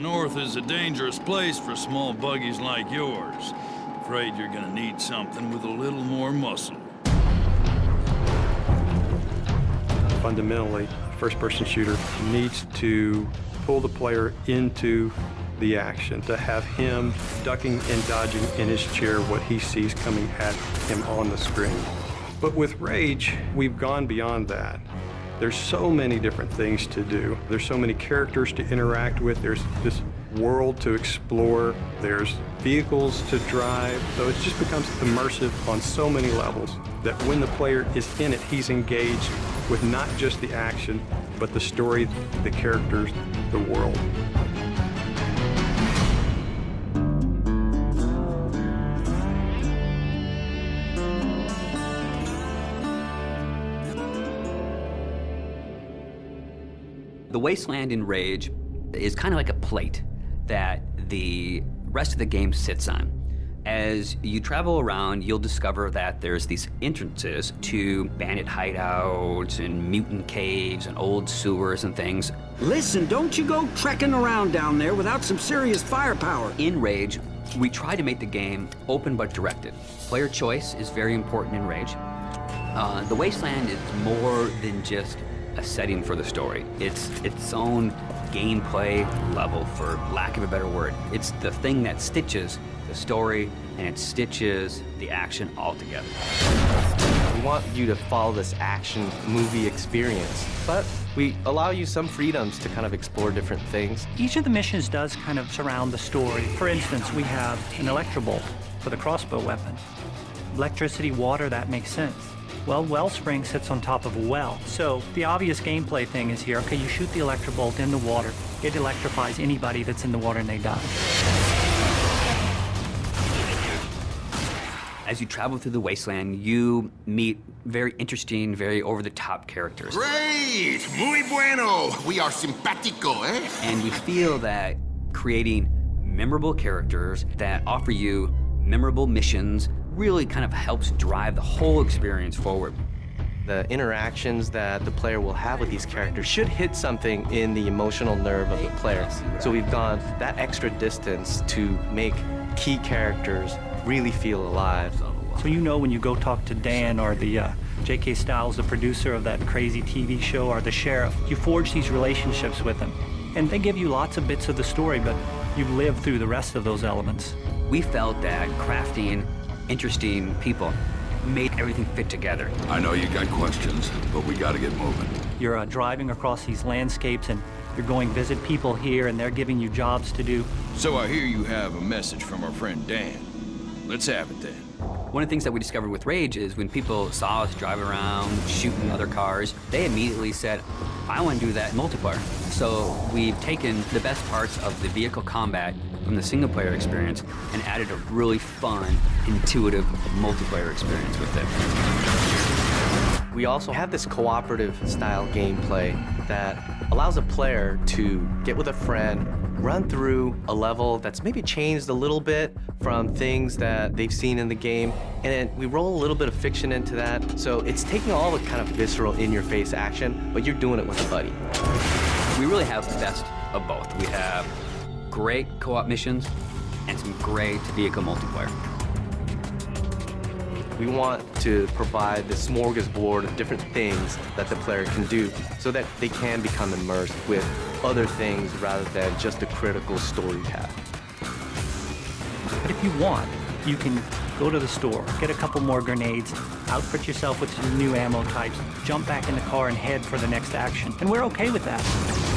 North is a dangerous place for small buggies like yours. Afraid you're gonna need something with a little more muscle. Fundamentally, a first-person shooter needs to pull the player into the action, to have him ducking and dodging in his chair what he sees coming at him on the screen. But with Rage, we've gone beyond that. There's so many different things to do. There's so many characters to interact with. There's this world to explore. There's vehicles to drive. So it just becomes immersive on so many levels that when the player is in it, he's engaged with not just the action, but the story, the characters, the world. The Wasteland in Rage is kind of like a plate that the rest of the game sits on. As you travel around, you'll discover that there's these entrances to bandit hideouts and mutant caves and old sewers and things. Listen, don't you go trekking around down there without some serious firepower. In Rage, we try to make the game open but directed. Player choice is very important in Rage. The Wasteland is more than just a setting for the story. It's its own gameplay level, for lack of a better word. It's the thing that stitches the story and it stitches the action all together. We want you to follow this action movie experience, but we allow you some freedoms to kind of explore different things. Each of the missions does kind of surround the story. For instance, we have an electrobolt for the crossbow weapon. Electricity, water, that makes sense. Well, Wellspring sits on top of a well. So the obvious gameplay thing is here, okay, you shoot the electrobolt in the water. It electrifies anybody that's in the water and they die. As you travel through the Wasteland, you meet very interesting, very over-the-top characters. Great! Muy bueno! We are simpático, eh? And we feel that creating memorable characters that offer you memorable missions really kind of helps drive the whole experience forward. The interactions that the player will have with these characters should hit something in the emotional nerve of the player. So we've gone that extra distance to make key characters really feel alive. So you know when you go talk to Dan or the J.K. Stiles, the producer of that crazy TV show, or the sheriff, you forge these relationships with them. And they give you lots of bits of the story, but you live through the rest of those elements. We felt that crafting interesting people made everything fit together. I know you got questions, but we gotta get moving. You're driving across these landscapes and you're going visit people here and they're giving you jobs to do. So I hear you have a message from our friend Dan. Let's have it then. One of the things that we discovered with Rage is when people saw us drive around shooting other cars, they immediately said, I want to do that in multiplayer. So we've taken the best parts of the vehicle combat from the single-player experience and added a really fun, intuitive multiplayer experience with it. We also have this cooperative style gameplay that allows a player to get with a friend, run through a level that's maybe changed a little bit from things that they've seen in the game, and then we roll a little bit of fiction into that. So it's taking all the kind of visceral, in-your-face action, but you're doing it with a buddy. We really have the best of both. We have great co-op missions and some great vehicle multiplayer. We want to provide this smorgasbord of different things that the player can do so that they can become immersed with other things rather than just a critical story path. But if you want, you can go to the store, get a couple more grenades, outfit yourself with some new ammo types, jump back in the car and head for the next action. And we're okay with that.